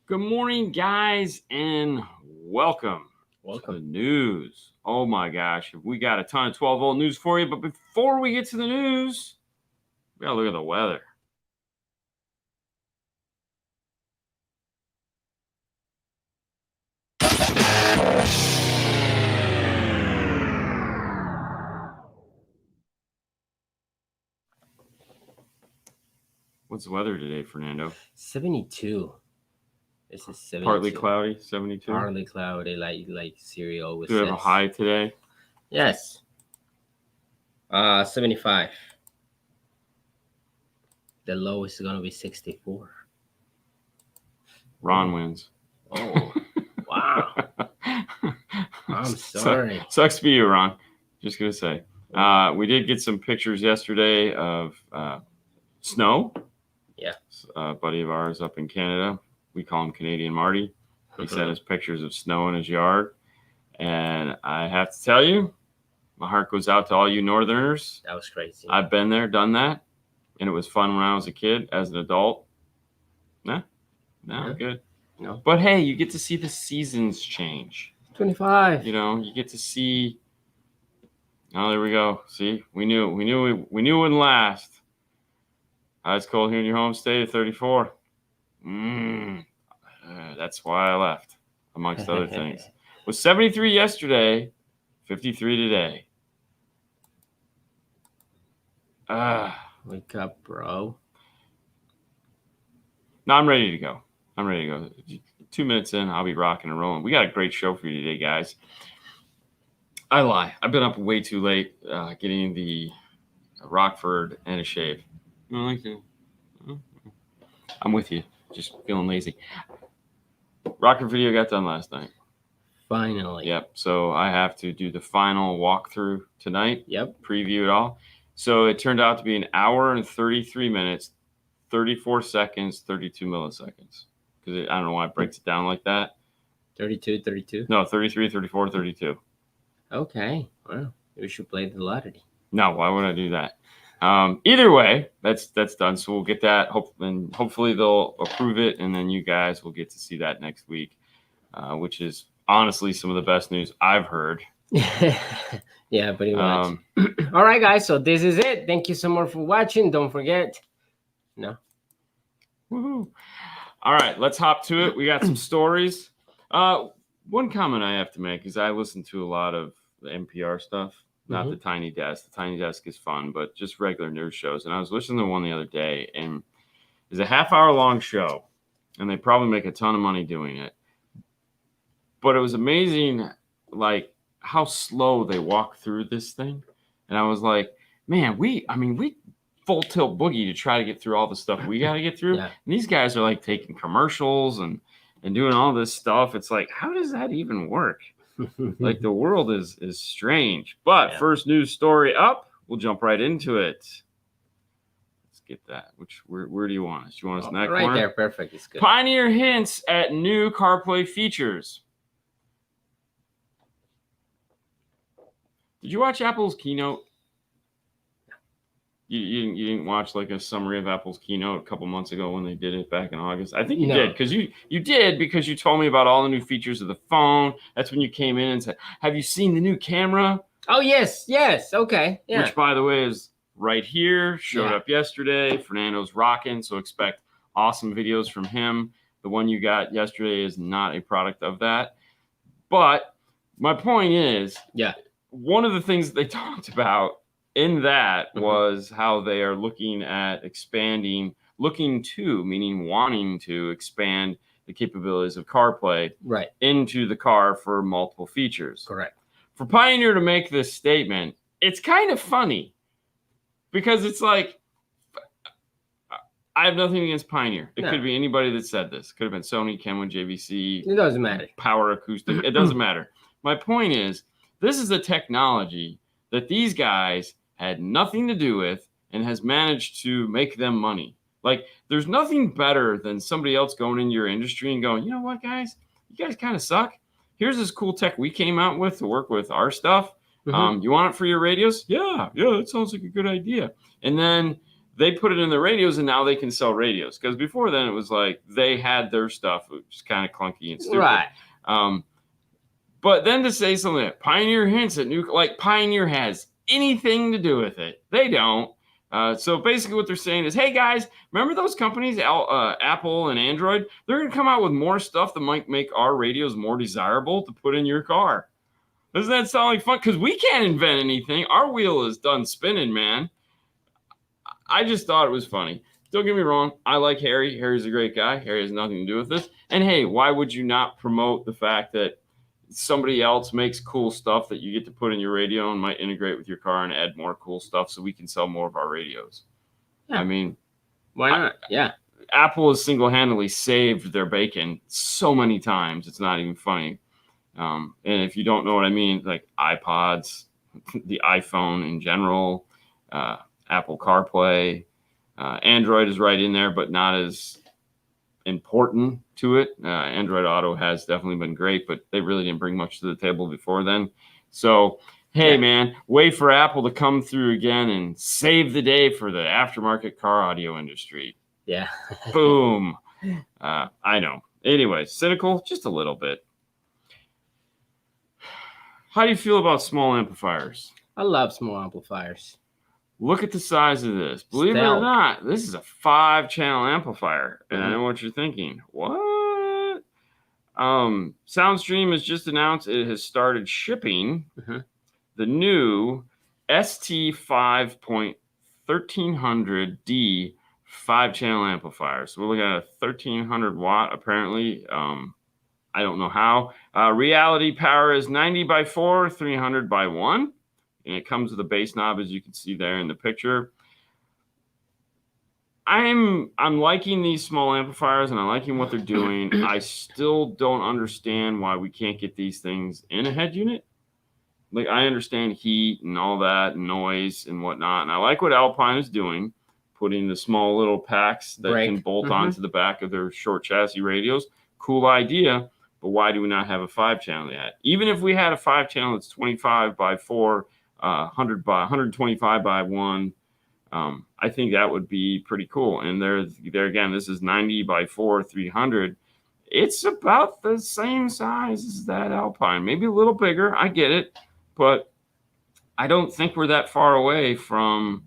Good morning, guys, and welcome to the news. Oh my gosh, we got a ton of 12-volt news for you, but before we get to the news, we gotta look at the weather. What's the weather today, Fernando? 72. This is 72. Partly cloudy, 72. Partly cloudy, like Siri always Do we says. have a high today? Yes. 75. The low is gonna be 64. Ron wins. Oh, wow. I'm sorry. Sucks to be you, Ron. Just gonna say. We did get some pictures yesterday of snow. Yeah. A buddy of ours up in Canada. We call him Canadian Marty. He sent us pictures of snow in his yard. And I have to tell you, my heart goes out to all you Northerners. That was crazy. I've been there, done that. And it was fun when I was a kid. As an adult, no, good. No. But hey, you get to see the seasons change. 25. You know, you get to see. Oh, there we go. See, we knew it wouldn't last. It's cold here in your home state at 34. That's why I left, amongst other things. It was 73 yesterday, 53 today. Wake up, bro. No, I'm ready to go. 2 minutes in, I'll be rocking and rolling. We got a great show for you today, guys. I lie. I've been up way too late getting the Rockford and a shave. I'm with you. Just feeling lazy. Rockford video got done last night. Finally. Yep. So I have to do the final walkthrough tonight. Yep. Preview it all. So it turned out to be an hour and 33 minutes, 34 seconds, 32 milliseconds. Because I don't know why it breaks it down like that. 32. No, 33, 34, 32. Okay. Well, we should play the lottery. No, why would I do that? Either way, that's done. So we'll get that. Hopefully they'll approve it, and then you guys will get to see that next week, which is honestly some of the best news I've heard. Yeah, pretty much. All right, guys. So this is it. Thank you so much for watching. Don't forget. No. Woohoo! All right, let's hop to it. We got some stories. One comment I have to make is I listen to a lot of the NPR stuff. Not the Tiny Desk. The Tiny Desk is fun, but just regular news shows. And I was listening to one the other day, and it's a half-hour-long show, and they probably make a ton of money doing it. But it was amazing, like, how slow they walk through this thing. And I was like, man, we full tilt boogie to try to get through all the stuff we got to get through. Yeah. And these guys are, like, taking commercials and doing all this stuff. It's like, how does that even work? Like, the world is strange. But first news story up, we'll jump right into it. Let's get that. Where do you want us? Do you want us in that right corner? There, perfect. It's good. Pioneer hints at new CarPlay features. Did you watch Apple's keynote? You didn't watch like a summary of Apple's keynote a couple months ago when they did it back in August? I think you did, because you did, because you told me about all the new features of the phone. That's when you came in and said, have you seen the new camera? Oh, yes. Okay. Yeah. Which, by the way, is right here. Showed up yesterday. Fernando's rocking, so expect awesome videos from him. The one you got yesterday is not a product of that. But my point is, one of the things that they talked about in that was how they are looking at expanding, wanting to expand the capabilities of CarPlay into the car for multiple features. Correct. For Pioneer to make this statement, it's kind of funny because it's like, I have nothing against Pioneer. It could be anybody that said this. Could have been Sony, Kenwood, JVC. It doesn't matter. Power Acoustic. It doesn't matter. My point is, this is a technology that these guys had nothing to do with and has managed to make them money. Like, there's nothing better than somebody else going into your industry and going, you know what, guys? You guys kind of suck. Here's this cool tech we came out with to work with our stuff. You want it for your radios? Yeah, that sounds like a good idea. And then they put it in the radios, and now they can sell radios. Because before then, it was like they had their stuff, which was kind of clunky and stupid. Right. But then to say something that Pioneer hints at like Pioneer has anything to do with it, they don't. So basically what they're saying is, hey guys, remember those companies, Apple and Android? They're going to come out with more stuff that might make our radios more desirable to put in your car. Doesn't that sound like fun? Because we can't invent anything. Our wheel is done spinning, man. I just thought it was funny. Don't get me wrong. I like Harry. Harry's a great guy. Harry has nothing to do with this. And hey, why would you not promote the fact that somebody else makes cool stuff that you get to put in your radio and might integrate with your car and add more cool stuff so we can sell more of our radios? Yeah. I mean, why not? Yeah. Apple has single-handedly saved their bacon so many times. It's not even funny. And if you don't know what I mean, like iPods, the iPhone in general, Apple CarPlay, Android is right in there, but not as important to it. Android Auto has definitely been great, but they really didn't bring much to the table before then. So, hey, man, wait for Apple to come through again and save the day for the aftermarket car audio industry. Yeah. Boom. I know. Anyway, cynical, just a little bit. How do you feel about small amplifiers? I love small amplifiers. Look at the size of this. Believe it or not, this is a 5-channel amplifier. And I know what you're thinking. What? Soundstream has just announced it has started shipping the new ST5.1300D 5-channel amplifier. So we're looking at a 1300 watt, apparently. I don't know how. Reality power is 90 by 4, 300 by 1. And it comes with a bass knob, as you can see there in the picture. I'm liking these small amplifiers, and I'm liking what they're doing. I still don't understand why we can't get these things in a head unit. Like, I understand heat and all that, and noise and whatnot. And I like what Alpine is doing, putting the small little packs that can bolt onto the back of their short chassis radios. Cool idea, but why do we not have a 5-channel yet? Even if we had a 5-channel that's 25 by 4, 100 by 125 by 1, I think that would be pretty cool. And there again, this is 90 by 4, 300. It's about the same size as that Alpine, maybe a little bigger. I get it, but I don't think we're that far away from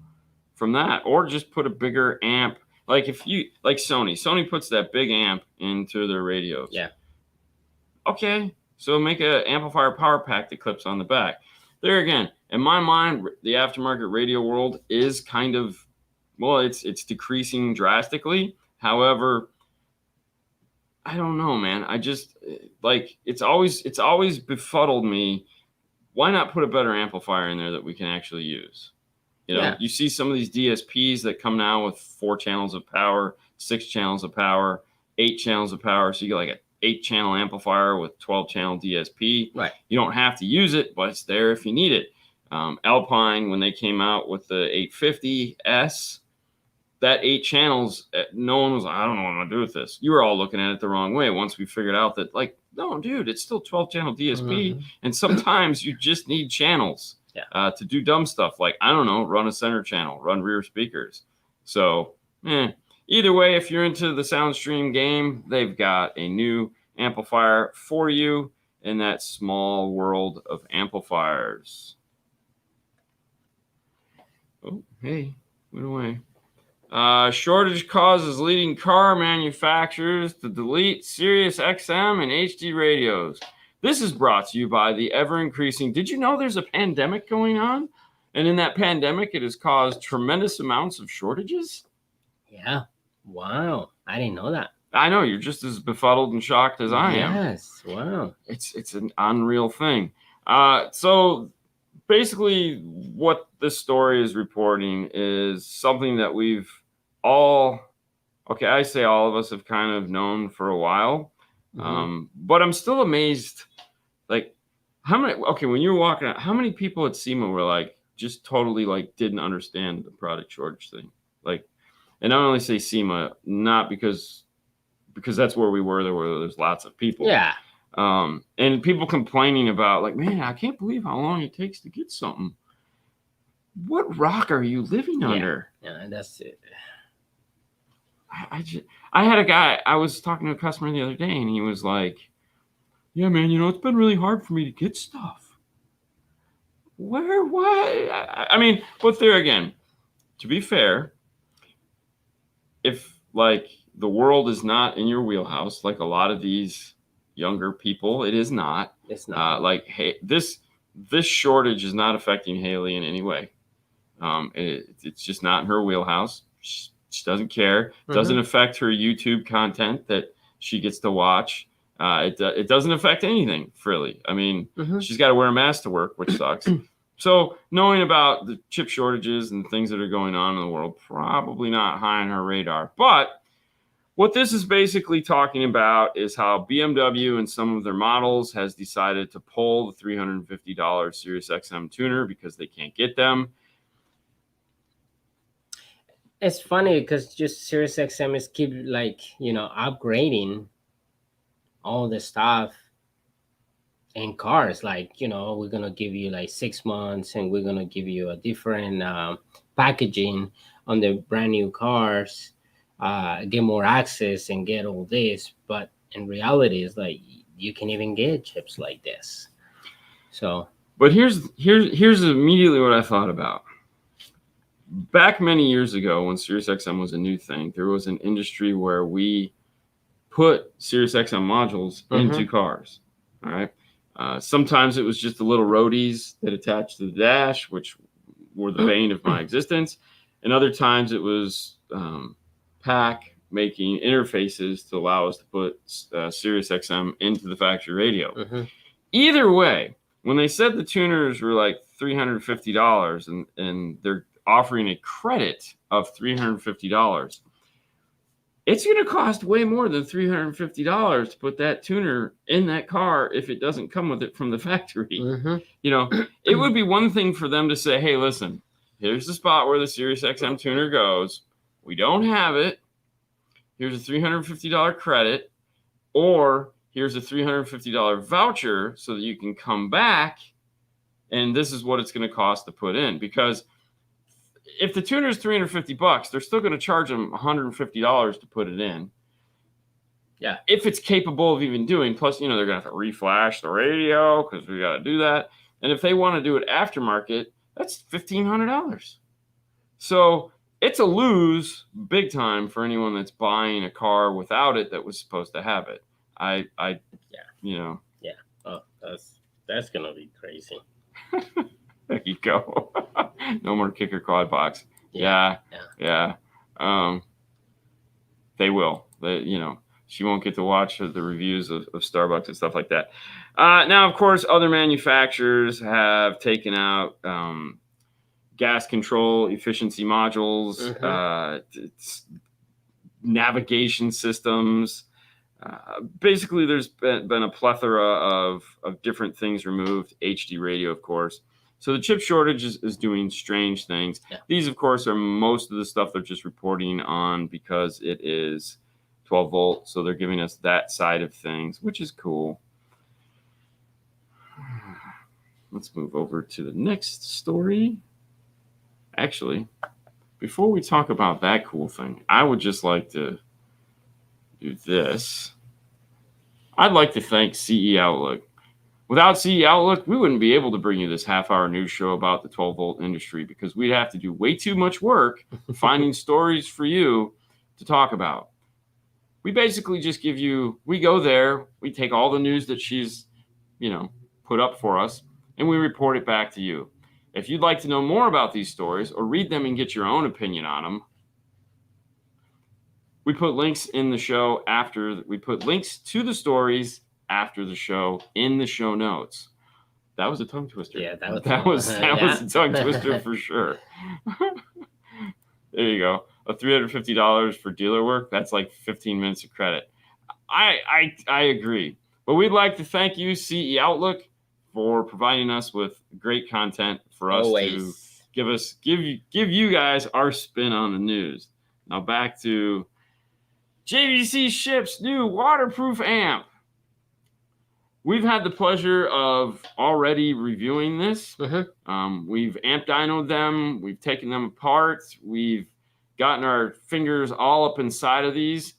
that. Or just put a bigger amp, like Sony puts that big amp into their radios. Yeah. Okay, so make an amplifier power pack that clips on the back. There again, in my mind, the aftermarket radio world is kind of, well, it's decreasing drastically. However, I don't know, man. I just it's always befuddled me. Why not put a better amplifier in there that we can actually use? You know, you see some of these DSPs that come now with 4 channels of power, 6 channels of power, 8 channels of power. So you get like a 8-channel amplifier with 12-channel DSP. Right. You don't have to use it, but it's there if you need it. Alpine, when they came out with the 850S, that 8 channels, no one was like, I don't know what I'm going to do with this. You were all looking at it the wrong way once we figured out that, like, no, dude, it's still 12-channel DSP. And sometimes you just need channels to do dumb stuff like, I don't know, run a center channel, run rear speakers. So, either way, if you're into the Soundstream game, they've got a new amplifier for you in that small world of amplifiers. Oh, hey, went away. Shortage causes leading car manufacturers to delete Sirius XM and HD radios. This is brought to you by the ever-increasing. Did you know there's a pandemic going on? And in that pandemic, it has caused tremendous amounts of shortages? Yeah. Wow. I didn't know that. I know. You're just as befuddled and shocked as I am. Yes. Wow. It's an unreal thing. So basically what this story is reporting is something that we've all, I say all of us have kind of known for a while. But I'm still amazed, like, how many, when you were walking out, how many people at SEMA were like, just totally like didn't understand the product shortage thing? Like, and I only say SEMA, not because that's where we were. There's lots of people. Yeah. And people complaining about, like, man, I can't believe how long it takes to get something. what rock are you living under? Yeah, that's it. I had a guy, I was talking to a customer the other day, and he was like, yeah, man, it's been really hard for me to get stuff. Where, what? I mean, but there again, to be fair, if like the world is not in your wheelhouse, like a lot of these younger people, it is not. It's not. Like, hey, this shortage is not affecting Haley in any way. It's just not in her wheelhouse. She doesn't care. It doesn't affect her YouTube content that she gets to watch. It doesn't affect anything, really. I mean, she's got to wear a mask to work, which sucks. So knowing about the chip shortages and things that are going on in the world, probably not high on her radar. But what this is basically talking about is how BMW and some of their models has decided to pull the $350 Sirius XM tuner because they can't get them. It's funny because just Sirius XM is keep upgrading all the stuff in cars. Like, we're going to give you like 6 months and we're going to give you a different packaging on the brand new cars, get more access and get all this. But in reality, it's like you can even get chips like this. So, but here's immediately what I thought about. Back many years ago, when Sirius XM was a new thing, there was an industry where we put Sirius XM modules into cars. All right. Sometimes it was just the little roadies that attached to the dash, which were the bane of my existence. And other times it was PAC making interfaces to allow us to put Sirius XM into the factory radio. Either way, when they said the tuners were like $350 and they're offering a credit of $350, it's going to cost way more than $350 to put that tuner in that car if it doesn't come with it from the factory. It would be one thing for them to say, hey, listen, here's the spot where the Sirius XM tuner goes. We don't have it. Here's a $350 credit, or here's a $350 voucher so that you can come back, and this is what it's going to cost to put in. Because if the tuner is $350, they're still going to charge them $150 to put it in. Yeah. If it's capable of even doing, plus, they're going to have to reflash the radio because we got to do that. And if they want to do it aftermarket, that's $1,500. So it's a lose big time for anyone that's buying a car without it that was supposed to have it. Yeah. Oh, that's going to be crazy. There you go. No more kicker quad box. Yeah. They will. She won't get to watch the reviews of Starbucks and stuff like that. Now, of course, other manufacturers have taken out gas control efficiency modules, navigation systems. Basically, there's been a plethora of different things removed. HD radio, of course. So the chip shortage is doing strange things. Yeah. These, of course, are most of the stuff they're just reporting on because it is 12 volt. So they're giving us that side of things, which is cool. Let's move over to the next story. Actually, before we talk about that cool thing, I would just like to do this. I'd like to thank CE Outlook. Without CE Outlook, we wouldn't be able to bring you this half-hour news show about the 12-volt industry because we'd have to do way too much work finding stories for you to talk about. We basically just we go there, we take all the news that she's, put up for us, and we report it back to you. If you'd like to know more about these stories or read them and get your own opinion on them, we put links in the show we put links to the stories after the show in the show notes. That was a tongue twister. Yeah, that was a tongue twister for sure. There you go. A $350 for dealer work. That's like 15 minutes of credit. I agree. But we'd like to thank you, CE Outlook, for providing us with great content for us to give you guys our spin on the news. Now back to Jvc Ship's new waterproof amp. we've had the pleasure of already reviewing this. We've amp dynoed them. We've taken them apart. We've gotten our fingers all up inside of these.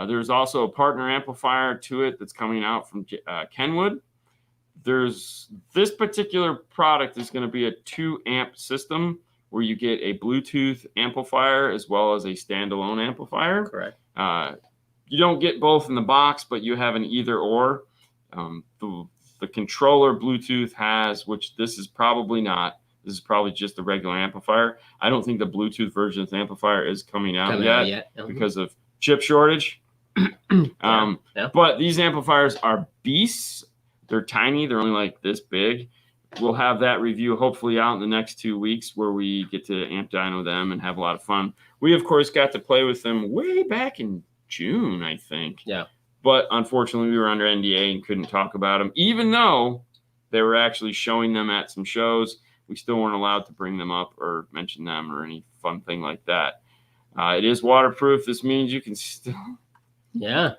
There's also a partner amplifier to it that's coming out from Kenwood. There's this particular product is going to be a 2-amp system where you get a Bluetooth amplifier as well as a standalone amplifier. Correct. You don't get both in the box, but you have an either or. The controller Bluetooth has, which this is probably not. This is probably just a regular amplifier. I don't think the Bluetooth version of the amplifier is coming out yet. Because of chip shortage. But these amplifiers are beasts. They're tiny. They're only like this big. We'll have that review hopefully out in the next 2 weeks where we get to amp dyno them and have a lot of fun. We, of course, got to play with them way back in June, I think. Yeah. But unfortunately, we were under NDA and couldn't talk about them. Even though they were actually showing them at some shows, we still weren't allowed to bring them up or mention them or any fun thing like that. It is waterproof. This means you can still... Yeah.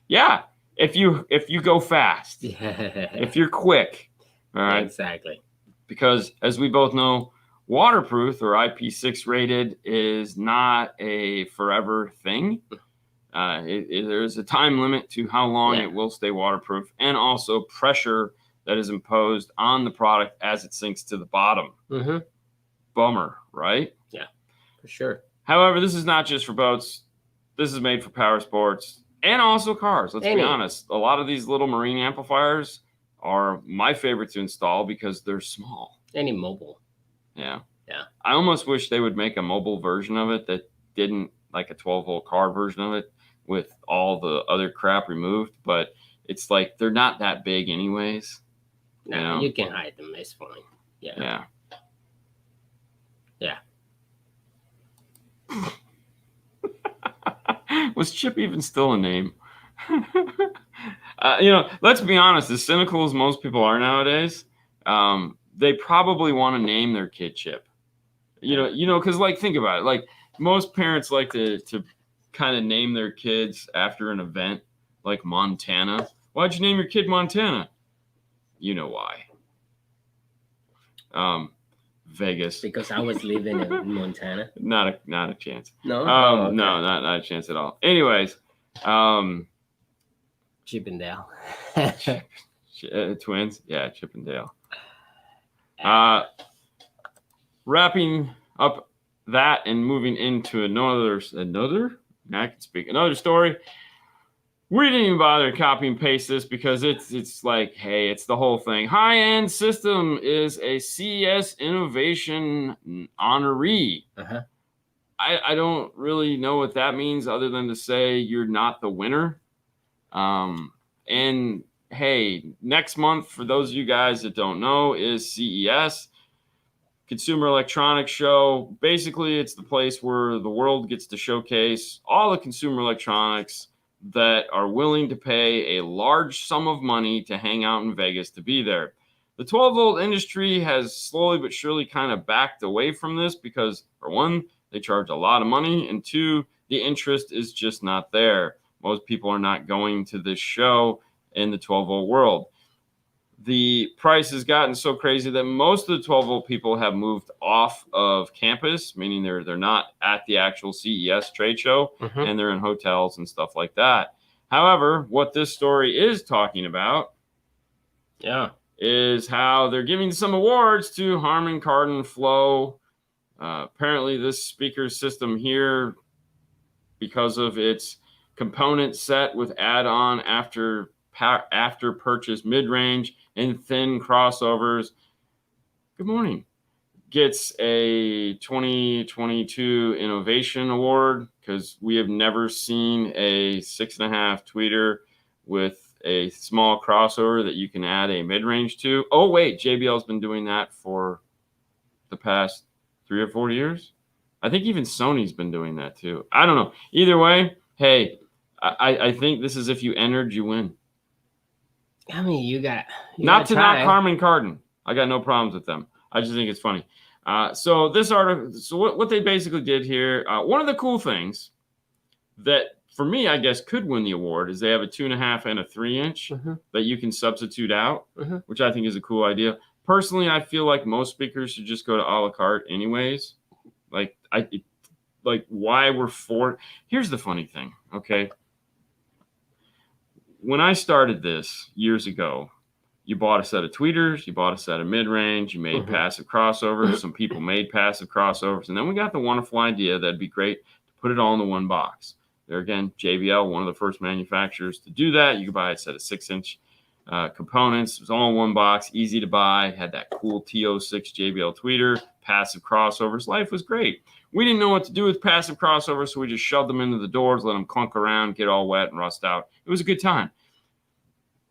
Yeah. If you go fast. If you're quick. All right. Exactly. Because as we both know, waterproof or IP6 rated is not a forever thing. There's a time limit to how long it will stay waterproof, and also pressure that is imposed on the product as it sinks to the bottom. Bummer, right? Yeah, for sure. However, this is not just for boats. This is made for power sports and also cars. Let's be honest. A lot of these little marine amplifiers are my favorite to install because they're small. Any mobile. Yeah. Yeah. I almost wish they would make a mobile version of it that didn't like a 12-volt car version of it with all the other crap removed, but it's like they're not that big anyways. No, you can hide them. It's fine. Yeah. Yeah. Was Chip even still a name? Let's be honest, as cynical as most people are nowadays, they probably want to name their kid Chip. Because like, think about it. Like, most parents like to kind of name their kids after an event, like Montana. Why'd you name your kid Montana? You know why. Vegas. Because I was living in Montana. Not a chance. No? Okay. No, not a chance at all. Anyways, Chip and Dale. Twins? Yeah, Chip and Dale. Wrapping up that and moving into another story. We didn't even bother to copy and paste this because it's like, hey, it's the whole thing. High-end System is a CES Innovation honoree. I don't really know what that means other than to say you're not the winner. And hey, next month, for those of you guys that don't know, is CES. Consumer Electronics Show. Basically, it's the place where the world gets to showcase all the consumer electronics that are willing to pay a large sum of money to hang out in Vegas to be there. The 12-volt industry has slowly but surely kind of backed away from this because, for one, they charge a lot of money, and two, the interest is just not there. Most people are not going to this show in the 12-volt world. The price has gotten so crazy that most of the 12-volt people have moved off of campus, meaning they're not at the actual CES trade show, and they're in hotels and stuff like that. However, what this story is talking about is how they're giving some awards to Harman Kardon Flow. Apparently, this speaker system here, because of its component set with add-on after purchase mid-range and thin crossovers, good morning, gets a 2022 Innovation Award because we have never seen a 6.5 tweeter with a small crossover that you can add a mid-range to. Oh, wait, JBL's been doing that for the past 3 or 4 years. I think even Sony's been doing that too. I don't know. Either way, hey, I think this is if you entered, you win. I mean, you not to knock Harman Kardon. I got no problems with them. I just think it's funny. So this article, what they basically did here, one of the cool things that for me, I guess, could win the award is they have a 2.5 and a 3-inch that you can substitute out, which I think is a cool idea. Personally, I feel like most speakers should just go to a la carte anyways. Like why we're for. Here's the funny thing, okay? When I started this years ago, you bought a set of tweeters, you bought a set of mid-range, you made passive crossovers. Some people made passive crossovers, and then we got the wonderful idea that'd be great to put it all into one box. There again, JBL, one of the first manufacturers to do that. You could buy a set of 6-inch components. It was all in one box, easy to buy. Had that cool T06 JBL tweeter, passive crossovers. Life was great. We didn't know what to do with passive crossovers, so we just shoved them into the doors, let them clunk around, get all wet and rust out. It was a good time.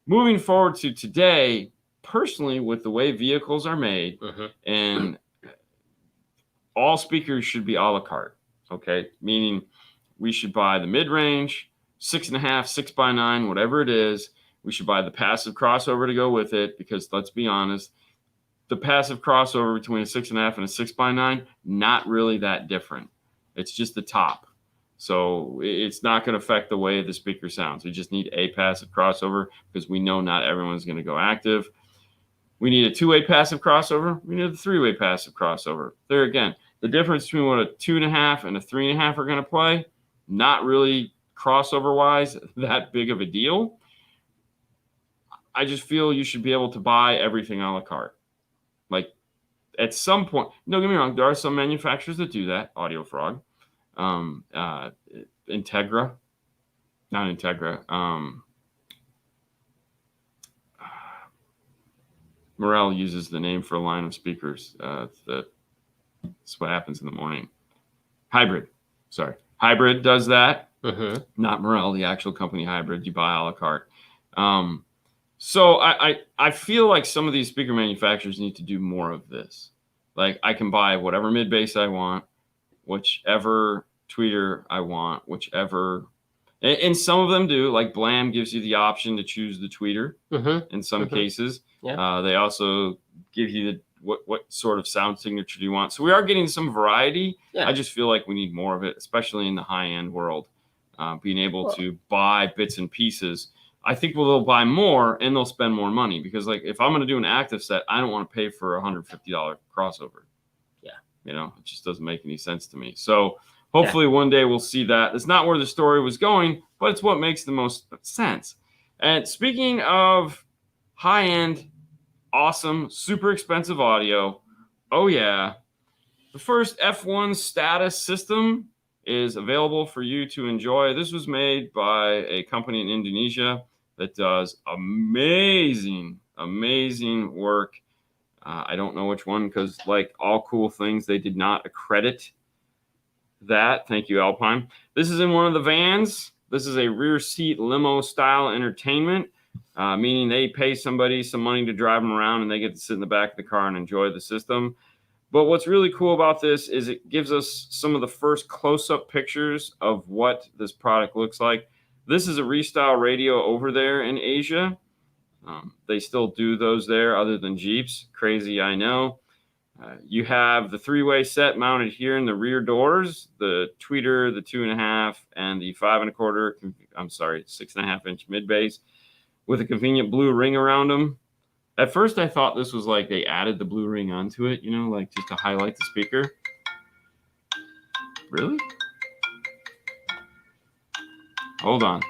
Moving forward to today, personally, with the way vehicles are made, and all speakers should be a la carte, okay? Meaning we should buy the mid-range, 6.5, 6x9, whatever it is. We should buy the passive crossover to go with it because, let's be honest, the passive crossover between a 6.5 and a 6x9, not really that different. It's just the top. So it's not going to affect the way the speaker sounds. We just need a passive crossover because we know not everyone's going to go active. We need a 2-way passive crossover. We need a 3-way passive crossover. There again, the difference between what a 2.5 and a 3.5 are going to play, not really crossover-wise that big of a deal. I just feel you should be able to buy everything a la carte. Like at some point, don't get me wrong, there are some manufacturers that do that, Audio Frog. Integra, not Integra. Morel uses the name for a line of speakers. That's what happens in the morning. Hybrid, sorry. Hybrid does that. Not Morel, the actual company Hybrid. You buy a la carte. So I feel like some of these speaker manufacturers need to do more of this. Like I can buy whatever mid bass I want, whichever tweeter I want, whichever, and some of them do, like Blam gives you the option to choose the tweeter in some cases. They also give you the what sort of sound signature do you want. So we are getting some variety. I just feel like we need more of it, especially in the high-end world. Being able to buy bits and pieces. I think they'll buy more and they'll spend more money because, like, if I'm going to do an active set, I don't want to pay for a $150 crossover. You know, it just doesn't make any sense to me. So hopefully one day we'll see that. It's not where the story was going, but it's what makes the most sense. And speaking of high-end, awesome, super expensive audio, oh yeah, the first F1 status system is available for you to enjoy. This was made by a company in Indonesia that does amazing work. I don't know which one because, like all cool things, they did not accredit that. Thank you, Alpine. This is in one of the vans. This is a rear seat limo style entertainment, meaning they pay somebody some money to drive them around and they get to sit in the back of the car and enjoy the system. But what's really cool about this is it gives us some of the first close-up pictures of what this product looks like. This is a Restyle radio over there in Asia. They still do those there other than Jeeps. Crazy, I know. You have the 3-way set mounted here in the rear doors, the tweeter, the 2.5, and the 5.25, 6.5-inch mid bass with a convenient blue ring around them. At first, I thought this was like they added the blue ring onto it, you know, like just to highlight the speaker. Really? Hold on.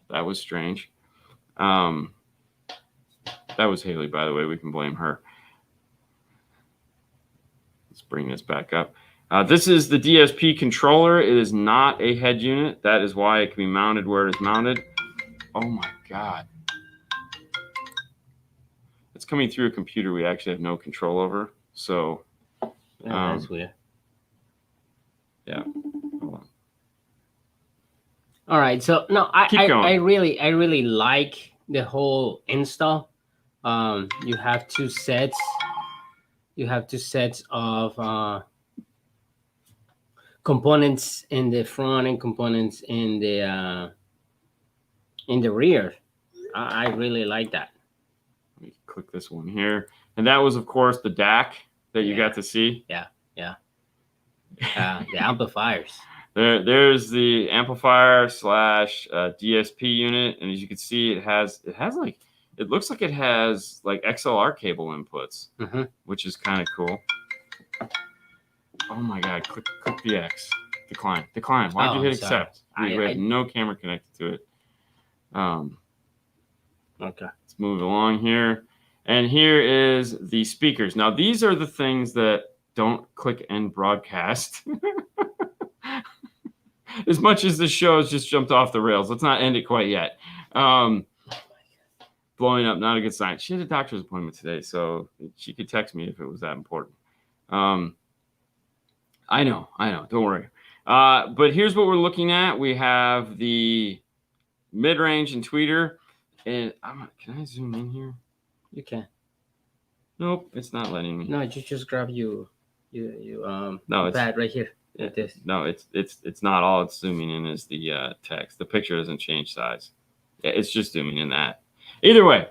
That was strange. That was Haley, by the way. We can blame her. Let's bring this back up. This is the DSP controller. It is not a head unit. That is why it can be mounted where it is mounted. Oh my God. It's coming through a computer we actually have no control over. So that's weird. Yeah. Hold on. All right. So no, I really like the whole install. You have two sets. You have two sets of components in the front and components in the rear. I really like that. Let me click this one here. And that was, of course, the DAC that you got to see. The amplifiers. There's the amplifier slash DSP unit, and as you can see, it has like, it looks like it has like XLR cable inputs, which is kind of cool. Oh my God! Click the X. Decline. Why'd you hit accept? We have no camera connected to it. Okay. Let's move along here, and here is the speakers. Now these are the things that don't click end broadcast. As much as the show has just jumped off the rails, let's not end it quite yet. Blowing up, not a good sign. She had a doctor's appointment today, so she could text me if it was that important. I know. Don't worry. But here's what we're looking at. We have the mid-range and tweeter. And can I zoom in here? You can. Nope, it's not letting me. No, you just grab you no, pad right here. No, it's not. All it's zooming in is the text. The picture doesn't change size. It's just zooming in that. Either way,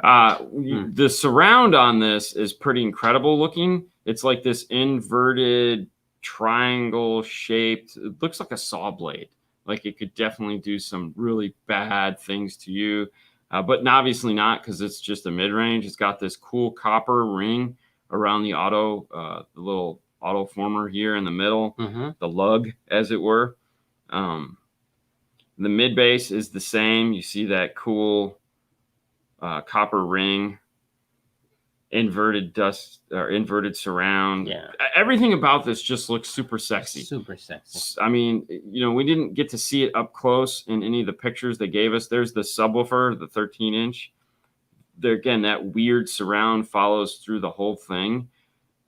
the surround on this is pretty incredible looking. It's like this inverted triangle shaped. It looks like a saw blade. Like it could definitely do some really bad things to you, but obviously not, because it's just a mid-range. It's got this cool copper ring around the the little auto former here in the middle, the lug, as it were. The mid bass is the same. You see that cool copper ring, inverted dust or inverted surround. Yeah, everything about this just looks super sexy. I mean, we didn't get to see it up close in any of the pictures they gave us. There's the subwoofer, the 13-inch. There again, that weird surround follows through the whole thing.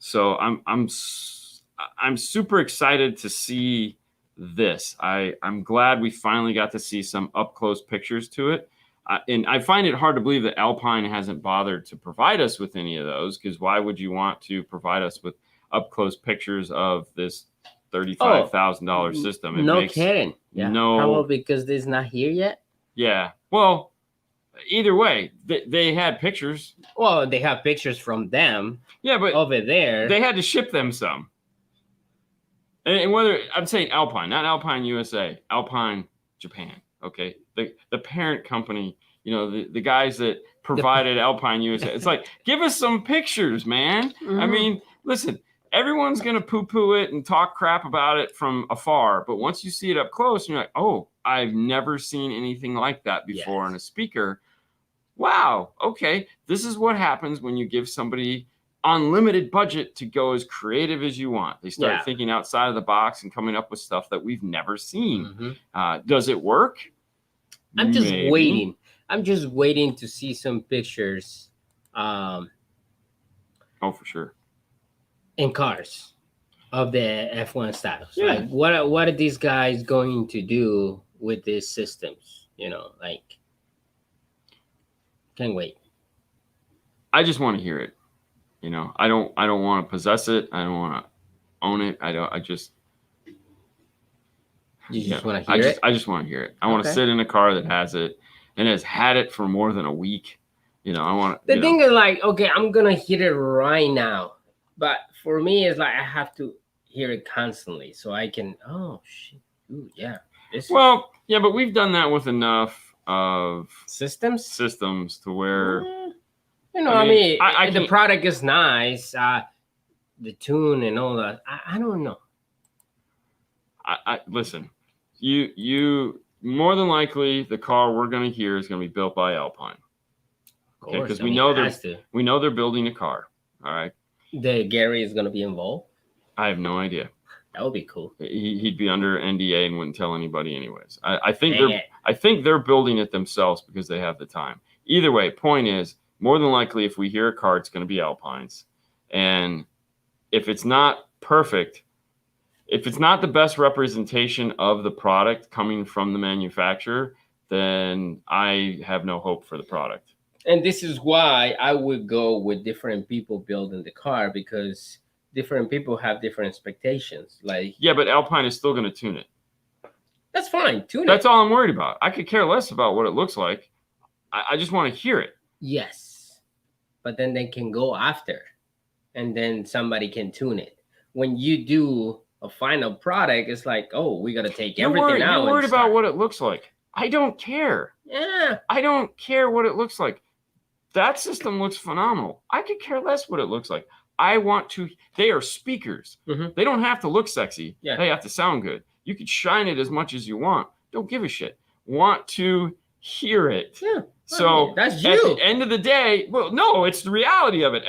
So I'm super excited to see this. I'm glad we finally got to see some up close pictures to it. And I find it hard to believe that Alpine hasn't bothered to provide us with any of those, because why would you want to provide us with up close pictures of this $35,000 system? No kidding. Yeah. No. Probably because it's not here yet. Yeah. Well, either way, they had pictures. Well, they have pictures from them. Yeah, but over there, they had to ship them some. And whether I'm saying Alpine, not Alpine USA, Alpine Japan. Okay, the parent company, the guys that provided Alpine USA. It's like, give us some pictures, man. I mean, listen, everyone's gonna poo-poo it and talk crap about it from afar, but once you see it up close, you're like, oh, I've never seen anything like that before in a speaker. Wow, okay, this is what happens when you give somebody unlimited budget to go as creative as you want. They start thinking outside of the box and coming up with stuff that we've never seen. Does it work? I'm just waiting. I'm just waiting to see some pictures. Oh, for sure. In cars of the F1 styles. Yeah. Like, what are these guys going to do with these systems? Can't wait. I just want to hear it. I don't want to possess it. I don't want to own it. I just want to hear it? I just want to hear it. I want to sit in a car that has it and has had it for more than a week. I want the thing is, like, okay, I'm going to hear it right now. But for me, it's like I have to hear it constantly so I can, oh, shit. Ooh, yeah. Yeah, but we've done that with enough of systems to where... I mean, the product is nice. The tune and all that. I don't know. I listen. You more than likely the car we're going to hear is going to be built by Alpine. Okay, because we know they're building a car. All right. Gary is going to be involved. I have no idea. That would be cool. He'd be under NDA and wouldn't tell anybody anyways. I think they're building it themselves because they have the time. Either way, point is, more than likely, if we hear a car, it's going to be Alpines. And if it's not perfect, if it's not the best representation of the product coming from the manufacturer, then I have no hope for the product. And this is why I would go with different people building the car, because different people have different expectations. Yeah, but Alpine is still going to tune it. That's fine. Tune it. That's all I'm worried about. I could care less about what it looks like. I just want to hear it. Yes, but then they can go after, and then somebody can tune it. When you do a final product, it's like, oh, we gotta take everything out. You're worried about what it looks like. I don't care. Yeah. I don't care what it looks like. That system looks phenomenal. I could care less what it looks like. I want to. They are speakers. Mhm. They don't have to look sexy. Yeah. They have to sound good. You could shine it as much as you want. Don't give a shit. Want to hear it. Yeah. So that's at you. the end of the day, well, no, it's the reality of it.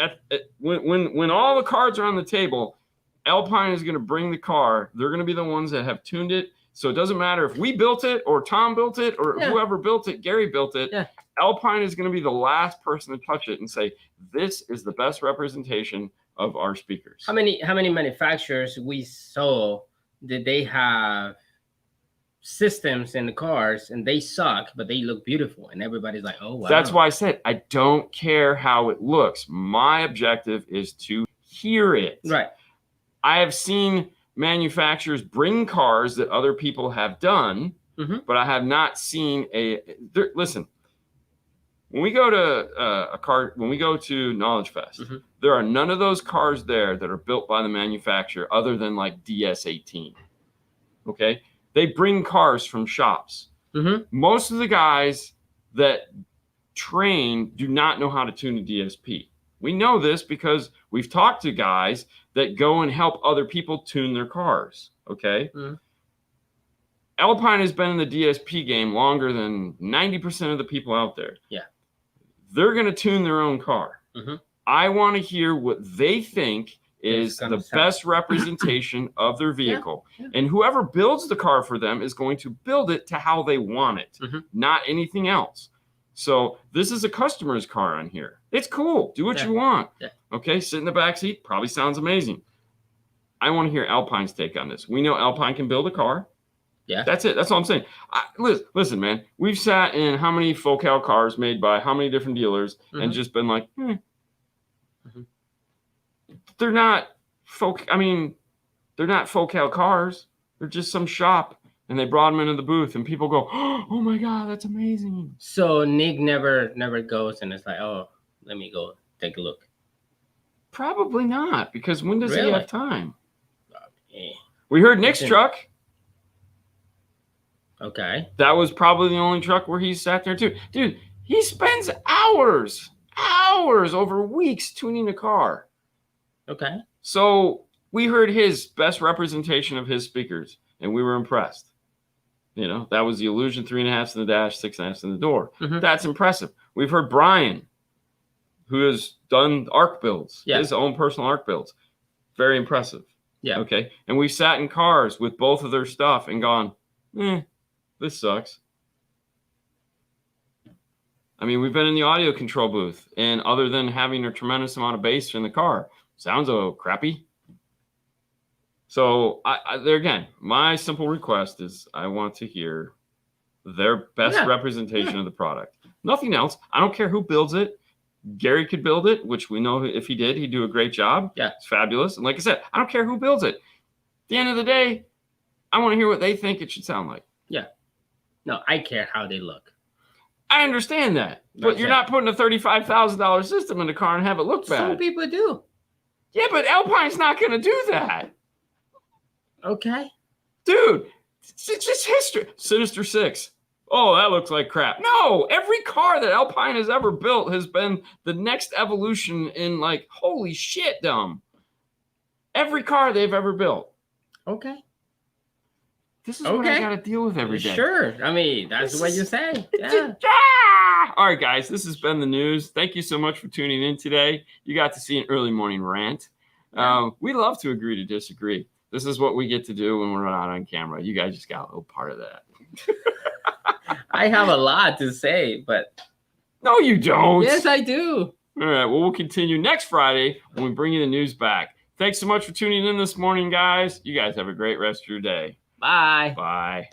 When all the cards are on the table, Alpine is going to bring the car. They're going to be the ones that have tuned it. So it doesn't matter if we built it or Tom built it or whoever built it, Gary built it. Yeah. Alpine is going to be the last person to touch it and say, this is the best representation of our speakers. How many manufacturers we saw did they have systems in the cars and they suck, but they look beautiful and everybody's like, oh wow. That's why I said I don't care how it looks. My objective is to hear it. Right. I have seen manufacturers bring cars that other people have done, but I have not seen listen. When we go to when we go to Knowledge Fest, there are none of those cars there that are built by the manufacturer other than like DS18. Okay, they bring cars from shops. Most of the guys that train do not know how to tune a DSP. We know this because we've talked to guys that go and help other people tune their cars. Okay. Alpine has been in the DSP game longer than 90% of the people out there. Yeah. They're going to tune their own car. I want to hear what they think is the best representation of their vehicle. And whoever builds the car for them is going to build it to how they want it, not anything else. So this is a customer's car on here. It's cool. Do what you want. Okay, sit in the back seat. Probably sounds amazing. I want to hear Alpine's take on this. We know Alpine can build a car. Yeah. That's it. That's all I'm saying. Listen, man, we've sat in how many Focal cars made by how many different dealers and just been like, they're not they're not Focal cars. They're just some shop. And they brought them into the booth, and people go, "Oh my God, that's amazing!" So Nick never goes, and it's like, "Oh, let me go take a look." Probably not, because when does he have time? Okay. We heard Nick's truck. Okay. That was probably the only truck where he sat there too. Dude, he spends hours over weeks tuning a car. Okay. So we heard his best representation of his speakers, and we were impressed. You know, that was the Illusion 3.5s in the dash, 6.5s in the door. That's impressive. We've heard Brian, who has done ARC builds, his own personal ARC builds. Very impressive. Yeah. Okay. And we've sat in cars with both of their stuff and gone, this sucks. I mean, we've been in the audio control booth, and other than having a tremendous amount of bass in the car, sounds crappy. So there again, my simple request is I want to hear their best representation of the product. Nothing else. I don't care who builds it. Gary could build it, which we know if he did, he'd do a great job. Yeah. It's fabulous. And like I said, I don't care who builds it. At the end of the day, I want to hear what they think it should sound like. Yeah. No, I care how they look. I understand that. But you're not putting a $35,000 system in the car and have it look bad. Some people do. Yeah, but Alpine's not going to do that. Okay. Dude, it's just history. Sinister 6. Oh, that looks like crap. No, every car that Alpine has ever built has been the next evolution in like, holy shit, dumb. Every car they've ever built. Okay. This is what I got to deal with every day. Sure. I mean, that's what you say. Yeah. All right, guys, this has been the news. Thank you so much for tuning in today. You got to see an early morning rant. We love to agree to disagree. This is what we get to do when we're not on camera. You guys just got a little part of that. I have a lot to say, but... No, you don't. Yes, I do. All right, well, we'll continue next Friday when we bring you the news back. Thanks so much for tuning in this morning, guys. You guys have a great rest of your day. Bye. Bye.